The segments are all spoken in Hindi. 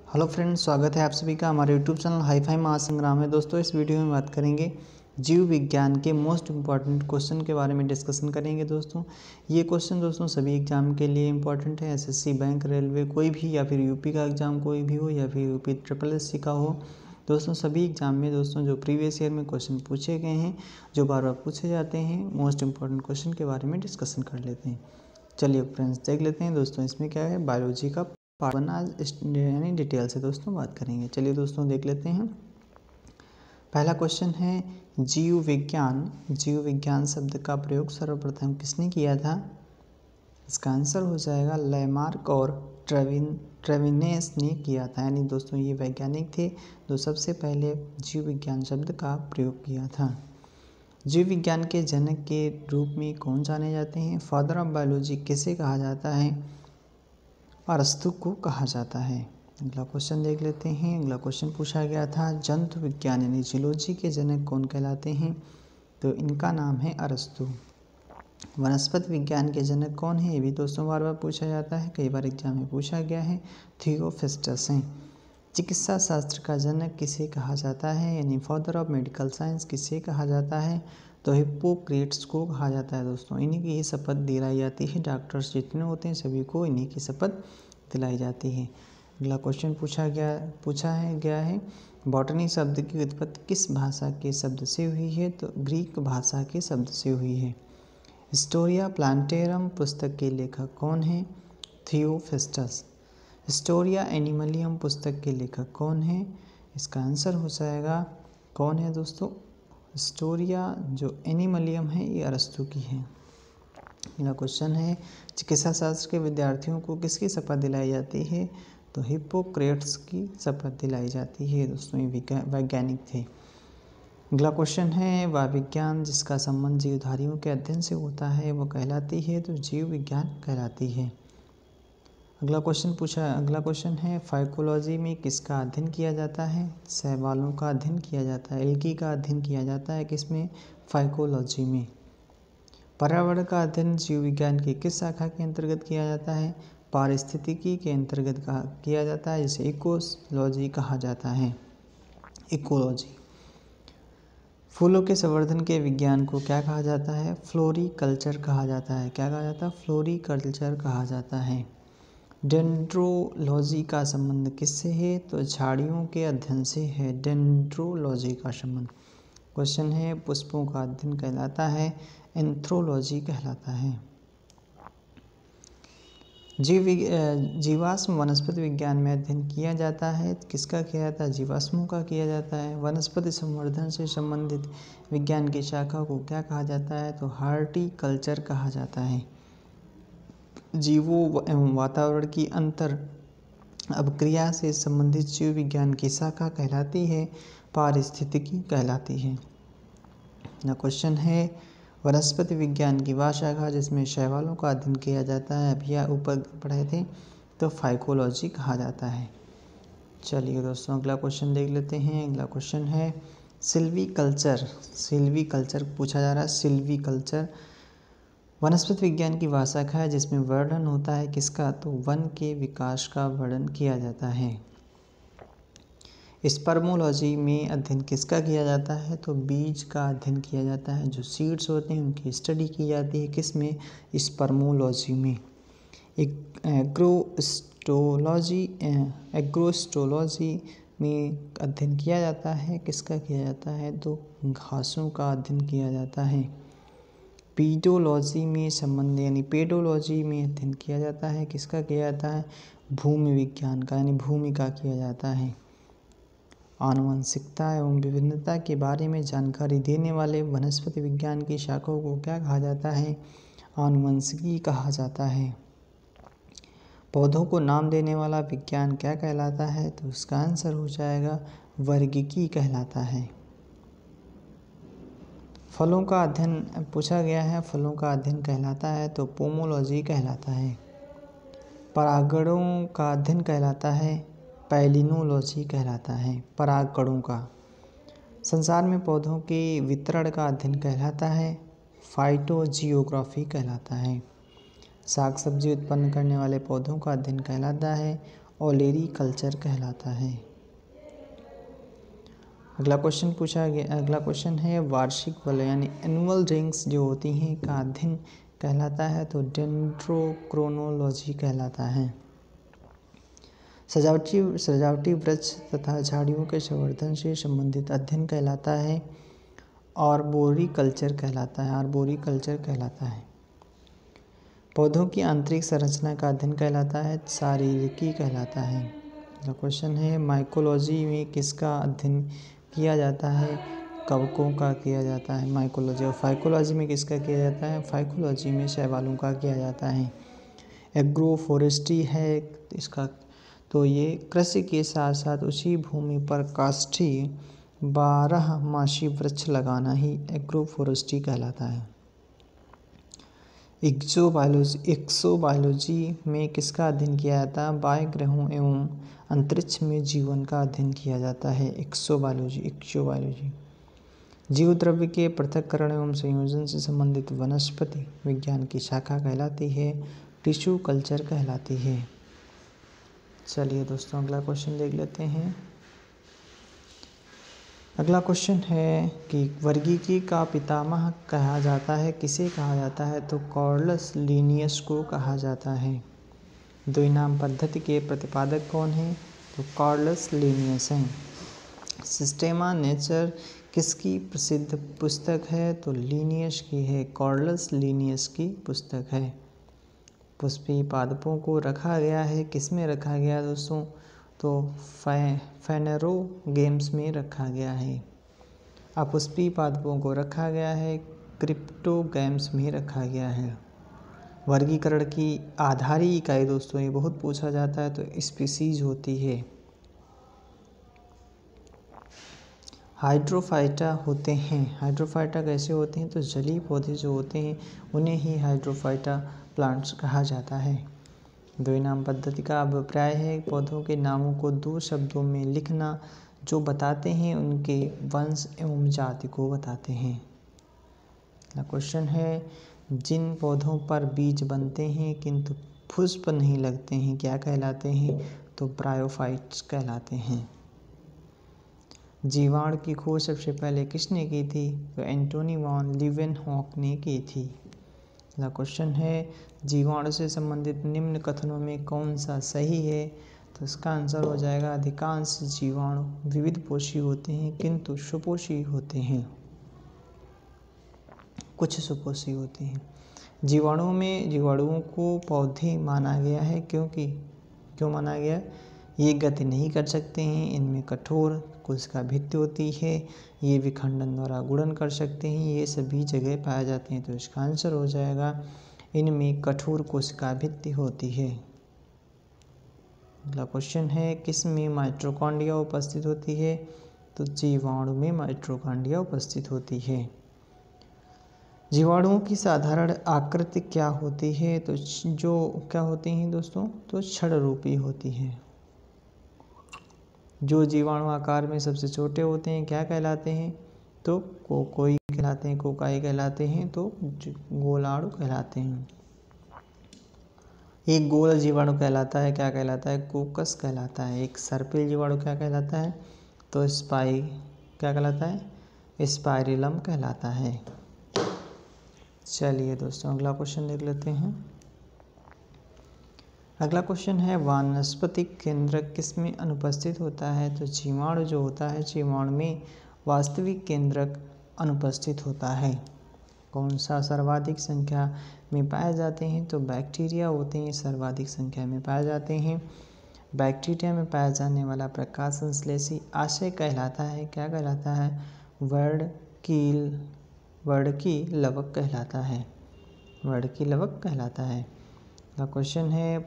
हेलो फ्रेंड्स, स्वागत है आप सभी का हमारे यूट्यूब चैनल हाई-फाई महासंग्राम में। दोस्तों, इस वीडियो में बात करेंगे जीव विज्ञान के मोस्ट इम्पॉर्टेंट क्वेश्चन के बारे में डिस्कशन करेंगे। दोस्तों, ये क्वेश्चन सभी एग्जाम के लिए इम्पॉर्टेंट है। एसएससी, बैंक, रेलवे कोई भी, या फिर यूपी का एग्जाम कोई भी हो, या फिर यूपी SSC का हो। दोस्तों, सभी एग्जाम में जो प्रीवियस ईयर में क्वेश्चन पूछे गए हैं, जो बार बार पूछे जाते हैं, मोस्ट इम्पॉर्टेंट क्वेश्चन के बारे में डिस्कशन कर लेते हैं। चलिए फ्रेंड्स, देख लेते हैं। दोस्तों, इसमें क्या है, बायोलॉजी का पार्ट 1 आज यानी डिटेल से दोस्तों बात करेंगे। चलिए दोस्तों, देख लेते हैं। पहला क्वेश्चन है, जीव विज्ञान शब्द का प्रयोग सर्वप्रथम किसने किया था? इसका आंसर हो जाएगा लैमार्क और ट्रेविनेस ने किया था। यानी दोस्तों, ये वैज्ञानिक थे जो सबसे पहले जीव विज्ञान शब्द का प्रयोग किया था। जीव विज्ञान के जनक के रूप में कौन जाने जाते हैं? फादर ऑफ बायोलॉजी किसे कहा जाता है? अरस्तु को कहा जाता है। अगला क्वेश्चन देख लेते हैं। अगला क्वेश्चन पूछा गया था, जंतु विज्ञान यानी जूलॉजी के जनक कौन कहलाते हैं? तो इनका नाम है अरस्तु। वनस्पति विज्ञान के जनक कौन है? ये भी दोस्तों बार बार पूछा जाता है, कई बार एग्जाम में पूछा गया है। थियोफिस्टस हैं। चिकित्सा शास्त्र का जनक किसे कहा जाता है? यानी फादर ऑफ मेडिकल साइंस किसे कहा जाता है? तो हिप्पोक्रेट्स को कहा जाता है। दोस्तों, इन्हीं की शपथ दिलाई जाती है। डॉक्टर्स जितने होते हैं सभी को इन्हीं की शपथ दिलाई जाती है। अगला क्वेश्चन पूछा गया है, बॉटनी शब्द की उत्पत्ति किस भाषा के शब्द से हुई है? तो ग्रीक भाषा के शब्द से हुई है। हिस्टोरिया प्लांटेरम पुस्तक के लेखक कौन है? थियोफिस्टस। हिस्टोरिया एनिमलियम पुस्तक के लेखक कौन है? इसका आंसर हो जाएगा, कौन है दोस्तों? हिस्टोरिया जो एनिमलियम है ये अरस्तु की है। अगला क्वेश्चन है, चिकित्सा शास्त्र के विद्यार्थियों को किसकी शपथ दिलाई जाती है? तो हिप्पोक्रेट्स की शपथ दिलाई जाती है। दोस्तों, ये वैज्ञानिक थे। अगला क्वेश्चन है, वह विज्ञान जिसका संबंध जीवधारियों के अध्ययन से होता है वो कहलाती है? तो जीव विज्ञान कहलाती है। अगला क्वेश्चन है, फाइकोलॉजी में किसका अध्ययन किया जाता है? शैवालों का अध्ययन किया जाता है। एल्गी का अध्ययन किया जाता है किसमें? फाइकोलॉजी में। पर्यावरण का अध्ययन जीव विज्ञान की किस शाखा के अंतर्गत किया जाता है? पारिस्थितिकी के अंतर्गत किया जाता है, जिसे इकोलॉजी कहा जाता है। इकोलॉजी। फूलों के संवर्धन के विज्ञान को क्या कहा जाता है? फ्लोरीकल्चर कहा जाता है। क्या कहा जाता है? फ्लोरीकल्चर कहा जाता है। डेंड्रोलॉजी का संबंध किससे है? तो झाड़ियों के अध्ययन से है डेंड्रोलॉजी का संबंध। क्वेश्चन है, पुष्पों का अध्ययन कहलाता है? एंथ्रोलॉजी कहलाता है। जीवाश्म वनस्पति विज्ञान में अध्ययन किया जाता है। किसका किया जाता है? जीवाश्मों का किया जाता है। वनस्पति संवर्धन से संबंधित विज्ञान की शाखा को क्या कहा जाता है? तो हार्टिकल्चर कहा जाता है। जीवों एवं वातावरण की अंतर अभिक्रिया से संबंधित जीव विज्ञान की शाखा कहलाती है? पारिस्थितिकी कहलाती है। क्वेश्चन है, वनस्पति विज्ञान की वह शाखा जिसमें शैवालों का अध्ययन किया जाता है, अभी ऊपर पढ़े थे, तो फाइकोलॉजी कहा जाता है। चलिए दोस्तों, अगला क्वेश्चन देख लेते हैं। अगला क्वेश्चन है, सिल्वीकल्चर पूछा जा रहा है। सिल्वीकल्चर वनस्पति विज्ञान की वह शाखा है जिसमें वर्णन होता है किसका? तो वन के विकास का वर्णन किया जाता है। स्पर्मोलॉजी में अध्ययन किसका किया जाता है? तो बीज का अध्ययन किया जाता है। जो सीड्स होते हैं उनकी स्टडी की जाती है किसमें? स्पर्मोलॉजी में। एग्रोस्टोलॉजी में अध्ययन किया जाता है। किसका किया जाता है? तो घासों का अध्ययन किया जाता है। पेडोलॉजी में संबंध यानी पेडोलॉजी में अध्ययन किया जाता है। किसका किया जाता है? भूमि विज्ञान का यानी भूमि का किया जाता है। आनुवंशिकता एवं विभिन्नता के बारे में जानकारी देने वाले वनस्पति विज्ञान की शाखाओं को क्या कहा जाता है? आनुवंशिकी कहा जाता है। पौधों को नाम देने वाला विज्ञान क्या कहलाता है? तो इसका आंसर हो जाएगा वर्गिकी कहलाता है। फलों का अध्ययन पूछा गया है। फलों का अध्ययन कहलाता है? तो पोमोलॉजी कहलाता है। परागणों का अध्ययन कहलाता है? पैलिनोलॉजी कहलाता है। परागणों का। संसार में पौधों के वितरण का अध्ययन कहलाता है? फाइटोजियोग्राफी कहलाता है। साग सब्जी उत्पन्न करने वाले पौधों का अध्ययन कहलाता है? ओलेरी कल्चर कहलाता है। अगला क्वेश्चन है वार्षिक बल यानी एनुअल रिंग्स जो होती हैं का अध्ययन कहलाता है, तो डेंड्रोक्रोनोलॉजी कहलाता है। सजावटी वृक्ष तथा झाड़ियों के संवर्धन से संबंधित अध्ययन कहलाता है आर्बोरिकल्चर कहलाता है। पौधों की आंतरिक संरचना का अध्ययन कहलाता है शारीरिकी कहलाता है। अगला क्वेश्चन है माइकोलॉजी में किसका अध्ययन किया जाता है, कवकों का किया जाता है माइकोलॉजी। और फाइकोलॉजी में किसका किया जाता है, फाइकोलॉजी में शैवालों का किया जाता है। एग्रो फॉरेस्ट्री है इसका, तो ये कृषि के साथ साथ उसी भूमि पर काष्ठीय 12मासी वृक्ष लगाना ही एग्रो फॉरेस्ट्री कहलाता है। एक्सोबायोलॉजी में किसका अध्ययन किया जाता है, बाह्य ग्रहों एवं अंतरिक्ष में जीवन का अध्ययन किया जाता है एक्सोबायोलॉजी। जीव द्रव्य के पृथक्करण एवं संयोजन से संबंधित वनस्पति विज्ञान की शाखा कहलाती है टिश्यू कल्चर कहलाती है। चलिए दोस्तों अगला क्वेश्चन देख लेते हैं। अगला क्वेश्चन है कि वर्गीकी का पितामह कहा जाता है, किसे कहा जाता है, तो कार्लस लिनियस को कहा जाता है। द्विनाम पद्धति के प्रतिपादक कौन हैं, तो कार्लस लिनियस हैं। सिस्टेमा नेचर किसकी प्रसिद्ध पुस्तक है, तो लिनियस की है, कार्लस लिनियस की पुस्तक है। पुष्पी पादपों को रखा गया है, किस में रखा गया दोस्तों, तो फेनेरो गेम्स में रखा गया है। अपुष्पी पादपों को रखा गया है क्रिप्टो गेम्स में रखा गया है। वर्गीकरण की आधारी इकाई दोस्तों ये बहुत पूछा जाता है, तो स्पीसीज होती है। हाइड्रोफाइटा होते हैं, हाइड्रोफाइटा कैसे होते हैं, तो जलीय पौधे जो होते हैं उन्हें ही हाइड्रोफाइटा प्लांट्स कहा जाता है। द्विनाम पद्धति का अभिप्राय है पौधों के नामों को दो शब्दों में लिखना जो बताते हैं उनके वंश एवं जाति को बताते हैं। अगला क्वेश्चन है जिन पौधों पर बीज बनते हैं किंतु पुष्प नहीं लगते हैं क्या कहलाते हैं, तो ब्रायोफाइट्स कहलाते हैं। जीवाणु की खोज सबसे पहले किसने की थी, तो एंटोनी वॉन लीवेनहॉक ने की थी। अगला क्वेश्चन है जीवाणु से संबंधित निम्न कथनों में कौन सा सही है, तो इसका आंसर हो जाएगा अधिकांश जीवाणु विविध पोषी होते हैं किंतु सुपोषी होते हैं, कुछ सुपोषी होते हैं। जीवाणुओं को पौधे माना गया है क्यों माना गया, ये गति नहीं कर सकते हैं, इनमें कठोर कोशिका भित्ति होती है, ये विखंडन द्वारा गुणन कर सकते हैं, ये सभी जगह पाए जाते हैं, तो इसका आंसर हो जाएगा इनमें कठोर कोशिका भित्ति होती है। अगला क्वेश्चन है किस में माइटोकॉन्ड्रिया उपस्थित होती है, तो जीवाणु में माइटोकॉन्ड्रिया उपस्थित होती है। जीवाणुओं की साधारण आकृति क्या होती है, तो जो क्या होती हैं दोस्तों, तो छड़ रूपी होती है। जो जीवाणु आकार में सबसे छोटे होते हैं क्या कहलाते हैं, तो कोकोई कहलाते हैं, कोकाई कहलाते हैं, तो गोलाणु कहलाते हैं। एक गोल जीवाणु कहलाता है क्या कहलाता है, कोकस कहलाता है। एक सर्पिल जीवाणु क्या कहलाता है, तो क्या कहलाता है, स्पाइरिलम कहलाता है। चलिए दोस्तों अगला क्वेश्चन देख लेते हैं। अगला क्वेश्चन है वानस्पतिक केंद्रक किस में अनुपस्थित होता है, तो जीवाणु जो होता है जीवाणु में वास्तविक केंद्रक अनुपस्थित होता है। कौन सा सर्वाधिक संख्या में पाए जाते हैं, तो बैक्टीरिया होते हैं सर्वाधिक संख्या में पाए जाते हैं। बैक्टीरिया में पाया जाने वाला प्रकाश संश्लेषी आशय कहलाता है क्या कहलाता है, वर्डकी लवक कहलाता है, वर्डकी लवक कहलाता है। अगला क्वेश्चन है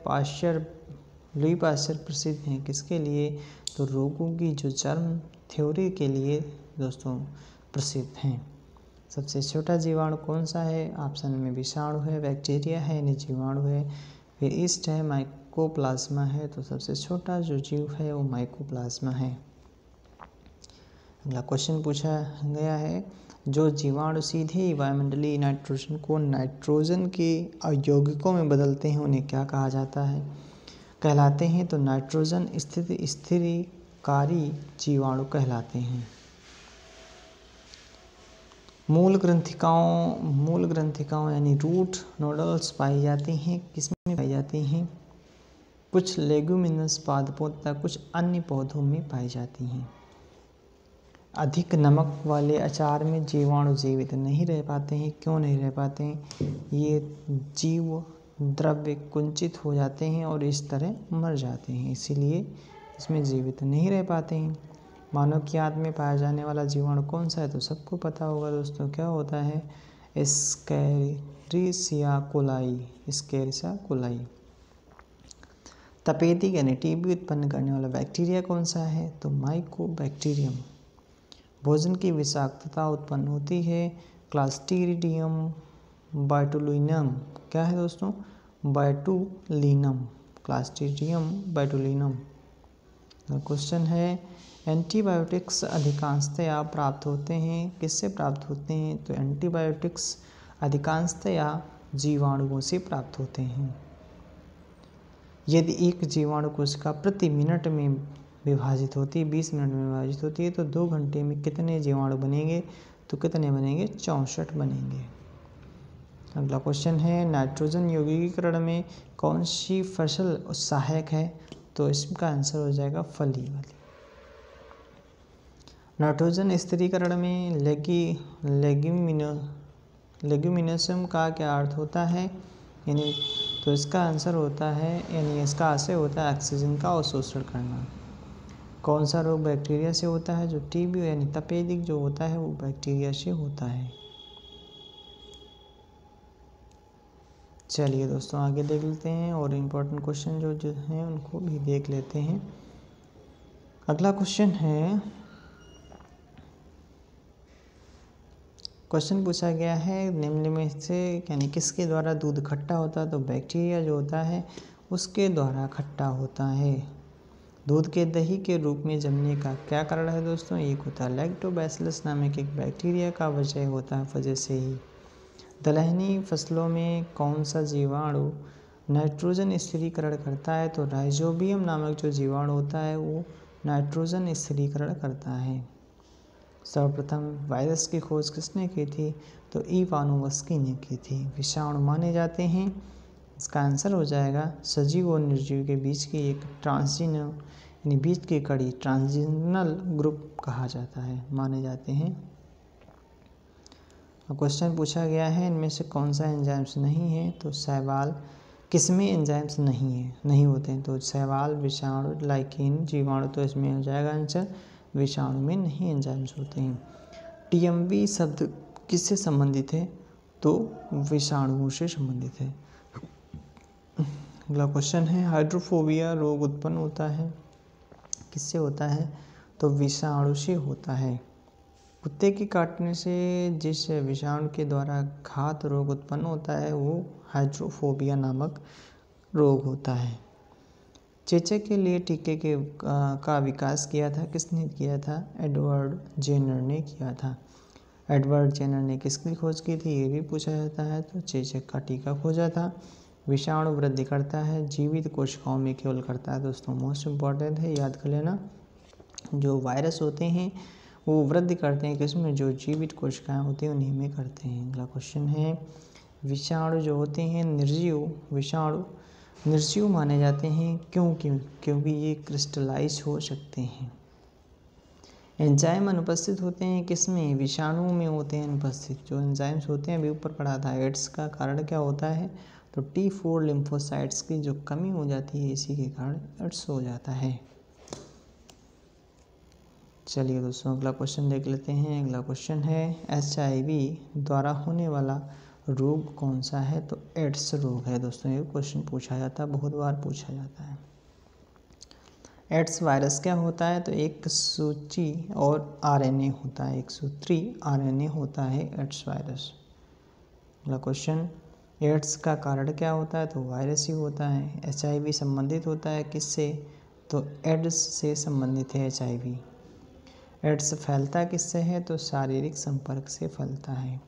लुई पाश्चर प्रसिद्ध हैं किसके लिए, तो रोगों की जो जर्म थ्योरी के लिए दोस्तों प्रसिद्ध हैं। सबसे छोटा जीवाणु कौन सा है, ऑप्शन में विषाणु है, बैक्टीरिया है, यानी जीवाणु है, फिर ईस्ट है, माइकोप्लाज्मा है, तो सबसे छोटा जो जीव है वो माइकोप्लाज्मा है। अगला क्वेश्चन पूछा गया है जो जीवाणु सीधे वायुमंडलीय नाइट्रोजन को नाइट्रोजन के अयौगिकों में बदलते हैं उन्हें क्या कहा जाता है, कहलाते हैं तो नाइट्रोजन स्थिरीकारी जीवाणु कहलाते हैं। मूल ग्रंथिकाओं यानी रूट नोडल्स पाई जाती हैं, किसमें पाई जाती हैं? कुछ लेग्यूमिनस पादपों तथा कुछ अन्य पौधों में पाई जाती हैं। अधिक नमक वाले अचार में जीवाणु जीवित नहीं रह पाते हैं। क्यों नहीं रह पाते हैं? ये जीव द्रव्य कुंचित हो जाते हैं और इस तरह मर जाते हैं, इसीलिए इसमें जीवित नहीं रह पाते हैं। मानव की आंत में पाया जाने वाला जीवाणु कौन सा है? तो सबको पता होगा दोस्तों, क्या होता है? एस्केरिसिया कोलाई। तपेदिक यानी टीबी उत्पन्न करने वाला बैक्टीरिया कौन सा है? तो माइकोबैक्टीरियम। भोजन की विषाक्तता उत्पन्न होती है क्लास्ट्रीडियम बाइटुलिनम। क्या है दोस्तों? बाइटुलिनम, क्लास्ट्रीडियम बाइटुलिनम। क्वेश्चन है एंटीबायोटिक्स अधिकांशतया प्राप्त होते हैं, किससे प्राप्त होते हैं? तो एंटीबायोटिक्स अधिकांशतया जीवाणुओं से प्राप्त होते हैं। यदि एक जीवाणु कोशिका प्रति मिनट में विभाजित होती है, 20 मिनट में विभाजित होती है, तो 2 घंटे में कितने जीवाणु बनेंगे? तो कितने बनेंगे? 64 बनेंगे। अगला क्वेश्चन है नाइट्रोजन यौगिकीकरण में कौन सी फसल सहायक है? तो इसका आंसर हो जाएगा फली वाली। नाइट्रोजन स्थिरीकरण में लेग्यूमिनसम का क्या अर्थ होता है? यानी तो इसका आंसर होता है, यानी इसका आशय होता है ऑक्सीजन का अवशोषण करना। कौन सा रोग बैक्टीरिया से होता है? जो टीबी यानी तपेदिक जो होता है वो बैक्टीरिया से होता है। चलिए दोस्तों आगे देख लेते हैं और इम्पोर्टेंट क्वेश्चन जो हैं उनको भी देख लेते हैं। अगला क्वेश्चन है, क्वेश्चन पूछा गया है निम्न में से यानी किसके द्वारा दूध खट्टा होता है? तो बैक्टीरिया जो होता है उसके द्वारा खट्टा होता है। दूध के दही के रूप में जमने का क्या कारण है दोस्तों? एक होता है लैक्टोबैसिलस नामक एक बैक्टीरिया का वजह से ही। दलहनी फसलों में कौन सा जीवाणु नाइट्रोजन स्थिरीकरण करता है? तो राइजोबियम नामक जो जीवाणु होता है वो नाइट्रोजन स्थिरीकरण करता है। सर्वप्रथम वायरस की खोज किसने की थी? तो इवानोव्स्की ने की थी। विषाणु माने जाते हैं, इसका आंसर हो जाएगा सजीव और निर्जीव के बीच की एक ट्रांजिशनल यानी बीच की कड़ी ट्रांजिशनल ग्रुप कहा जाता है, माने जाते हैं। क्वेश्चन पूछा गया है इनमें से कौन सा एंजाइम्स नहीं है? तो शैवाल किसमें एंजाइम्स नहीं होते हैं? तो शैवाल, विषाणु, लाइकेन, जीवाणु, तो इसमें हो जाएगा आंसर विषाणु में नहीं एंजाइम्स होते हैं। टीएमवी शब्द किससे संबंधित है? तो विषाणुओं से संबंधित है। अगला क्वेश्चन है हाइड्रोफोबिया रोग उत्पन्न होता है किससे होता है? तो विषाणु से होता है। कुत्ते के काटने से जिस विषाणु के द्वारा घात रोग उत्पन्न होता है वो हाइड्रोफोबिया नामक रोग होता है। चेचक के लिए टीके का विकास किया था, किसने किया था? एडवर्ड जेनर ने किया था। एडवर्ड जेनर ने किसकी खोज की थी? ये भी पूछा जाता है। तो चेचक का टीका खोजा था। विषाणु वृद्धि करता है, जीवित कोशिकाओं में केवल करता है। दोस्तों मोस्ट इम्पॉर्टेंट है, याद कर लेना। जो वायरस होते हैं वो वृद्धि करते हैं किसमें? जो जीवित कोशिकाएं होती हैं उन्हीं में करते हैं। अगला क्वेश्चन है विषाणु जो होते हैं विषाणु निर्जीव माने जाते हैं क्योंकि ये क्रिस्टलाइज हो सकते हैं। एंजाइम अनुपस्थित होते हैं किसमें? विषाणु में होते हैं अनुपस्थित। जो एंजाइम्स होते हैं अभी ऊपर पढ़ा था। एड्स का कारण क्या होता है? तो T4 लिम्फोसाइट्स की जो कमी हो जाती है इसी के कारण एड्स हो जाता है। चलिए दोस्तों अगला क्वेश्चन देख लेते हैं। अगला क्वेश्चन है HIV द्वारा होने वाला रोग कौन सा है? तो एड्स रोग है दोस्तों। ये क्वेश्चन पूछा जाता है, बहुत बार पूछा जाता है। एड्स वायरस क्या होता है? तो एक सूची और RNA होता है, एक सूत्री RNA होता है एड्स वायरस। अगला क्वेश्चन एड्स का कारण क्या होता है? तो वायरस ही होता है। HIV संबंधित होता है किससे? तो एड्स से संबंधित है HIV। एड्स फैलता किससे है? तो शारीरिक संपर्क से फैलता है।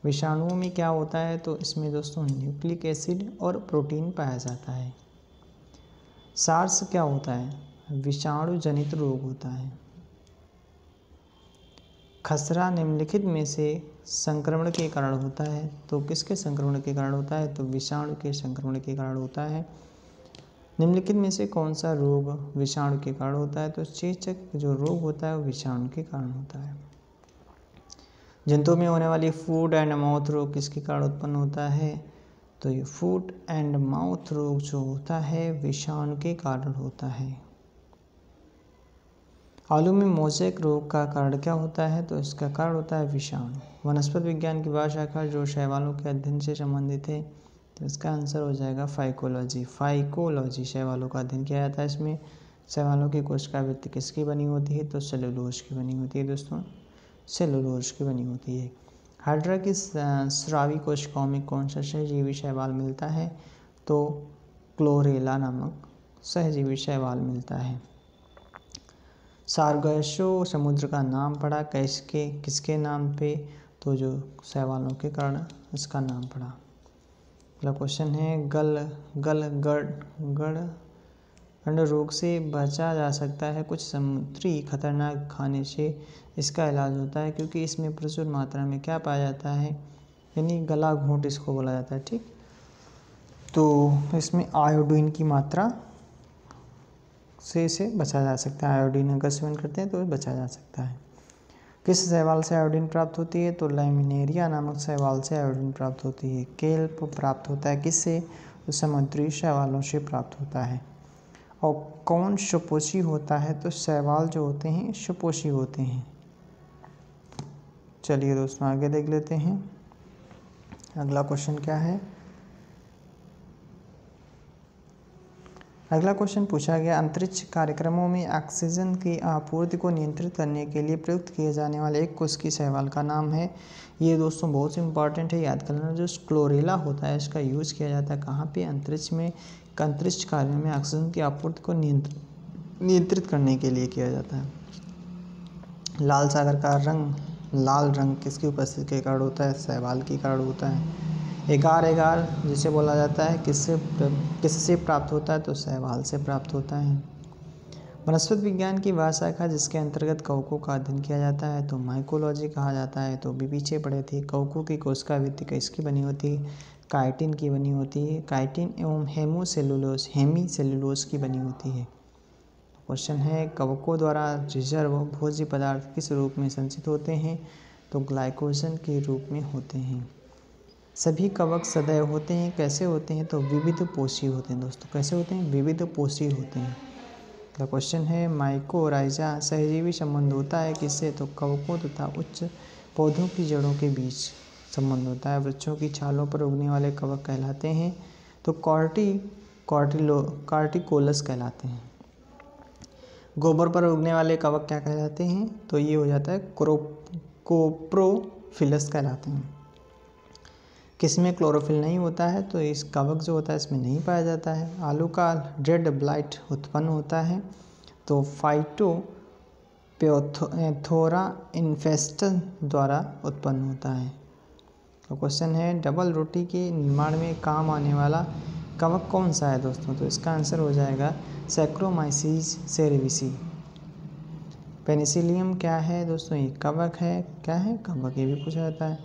विषाणुओं में क्या होता है? तो इसमें दोस्तों न्यूक्लिक एसिड और प्रोटीन पाया जाता है। सार्स क्या होता है? विषाणु जनित रोग होता है। खसरा निम्नलिखित में से संक्रमण के कारण होता है, तो किसके संक्रमण के कारण होता है? तो विषाणु के संक्रमण के कारण होता है। निम्नलिखित में से कौन सा रोग विषाणु के कारण होता है? तो चेचक जो रोग होता है वो विषाणु के कारण होता है। जंतुओं में होने वाली फूट एंड माउथ रोग किसके कारण उत्पन्न होता है? तो ये फूट एंड माउथ रोग जो होता है विषाणु के कारण होता है। आलू में मोज़ेक रोग का कारण क्या होता है? तो इसका कारण होता है विषाणु। वनस्पति विज्ञान की वह शाखा जो शैवालों के अध्ययन से संबंधित है, तो इसका आंसर हो जाएगा फाइकोलॉजी। फाइकोलॉजी शैवालों का अध्ययन किया जाता है। इसमें शैवालों की कोशिका वृत्ति किसकी बनी होती है? तो सेलुलोज की बनी होती है दोस्तों, सेलुलोज की बनी होती है। हाइड्रा की स्रावी कोशिकाओं में कौन सा सहजीवी शैवाल मिलता है? तो क्लोरेला नामक सहजीवी शैवाल मिलता है। सार्गसो समुद्र का नाम पड़ा किसके नाम पे? तो जो शैवालों के कारण इसका नाम पड़ा। अगला क्वेश्चन है गड़ रोग से बचा जा सकता है। कुछ समुद्री खतरनाक खाने से इसका इलाज होता है, क्योंकि इसमें प्रचुर मात्रा में क्या पाया जाता है? यानी गला घोंट इसको बोला जाता है। ठीक, तो इसमें आयोडीन की मात्रा से इसे बचा जा सकता है। आयोडीन अगर सेवन करते हैं तो बचा जा सकता है। किस शैवाल से आयोडीन प्राप्त होती है? तो लैमिनेरिया नामक शैवाल से आयोडीन प्राप्त होती है। केल्प प्राप्त होता है किससे? तो समुद्री शैवालों से प्राप्त होता है। और कौन सुपोषी होता है? तो शैवाल जो होते हैं सुपोषी होते हैं। चलिए दोस्तों आगे देख लेते हैं। अगला क्वेश्चन क्या है? अगला क्वेश्चन पूछा गया, अंतरिक्ष कार्यक्रमों में ऑक्सीजन की आपूर्ति को नियंत्रित करने के लिए प्रयुक्त किए जाने वाले एक कोशिकीय शैवाल का नाम है। ये दोस्तों बहुत इंपॉर्टेंट है, याद कर लेना। जो क्लोरेला होता है इसका यूज़ किया जाता है कहाँ पे? अंतरिक्ष में। अंतरिक्ष कार्यों में ऑक्सीजन की आपूर्ति को नियंत्रित करने के लिए किया जाता है। लाल सागर का लाल रंग किसकी उपस्थिति के कारण होता है? शैवाल के कारण होता है। एगार जिसे बोला जाता है किससे प्राप्त होता है? तो शैवाल से प्राप्त होता है। वनस्पति विज्ञान की वह शाखा जिसके अंतर्गत कवकों का अध्ययन किया जाता है, तो माइकोलॉजी कहा जाता है। तो भी पीछे पड़े थे। कवकों की कोशिका वृत्ति किसकी बनी होती है? काइटिन की बनी होती है। काइटिन एवं हेमीसेलुलोज की बनी होती है। क्वेश्चन है, कवकों द्वारा रिजर्व भोज्य पदार्थ किस रूप में संचित होते हैं? तो ग्लाइकोजन के रूप में होते हैं। सभी कवक सदैव होते हैं। कैसे होते हैं? तो विविध पोषी होते हैं दोस्तों। कैसे होते हैं? विविध पोषी होते हैं। अगला क्वेश्चन है, माइकोराइजा सहजीवी संबंध होता है किससे? तो कवकों तथा उच्च पौधों की जड़ों के बीच संबंध होता है। वृक्षों की छालों पर उगने वाले कवक कहलाते हैं तो कार्टिकोलस कहलाते हैं। गोबर पर उगने वाले कवक क्या कहलाते हैं? तो ये हो जाता है कोप्रोफिलस कहलाते हैं। किसमें क्लोरोफिल नहीं होता है? तो इस कवक जो होता है इसमें नहीं पाया जाता है। आलू का रेड ब्लाइट उत्पन्न होता है तो फाइटोप्थोरा इन्फेस्टस द्वारा उत्पन्न होता है। तो क्वेश्चन है, डबल रोटी के निर्माण में काम आने वाला कवक कौन सा है दोस्तों? तो इसका आंसर हो जाएगा सैक्रोमाइसीस सेरेविसी। पेनिसिलियम क्या है दोस्तों? ये कवक है। क्या है? कवक। ये भी पूछा जाता है।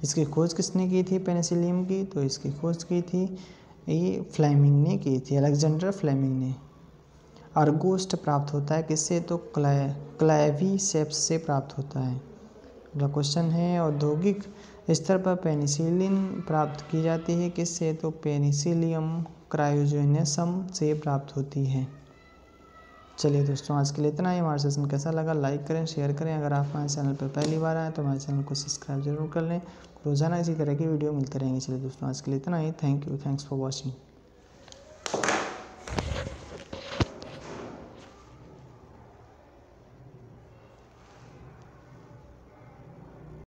इसकी खोज किसने की थी पेनिसिलियम की? तो इसकी खोज की थी ये फ्लेमिंग ने की थी, अलेक्जेंडर फ्लेमिंग ने। अर्गोस्ट प्राप्त होता है किससे? तो क्लैवीसेप्स से प्राप्त होता है। अगला क्वेश्चन है, औद्योगिक स्तर पर पेनिसिलिन प्राप्त की जाती है किससे? तो पेनिसिलियम क्रायोजेनेसम से प्राप्त होती है। चलिए दोस्तों आज के लिए इतना ही। हमारा सेशन कैसा लगा लाइक करें, शेयर करें। अगर आप हमारे चैनल पर पहली बार आए तो हमारे चैनल को सब्सक्राइब जरूर कर लें। रोजाना इसी तरह की वीडियो मिलते रहेंगे। चलिए दोस्तों आज के लिए इतना ही। Thank you, thanks for watching.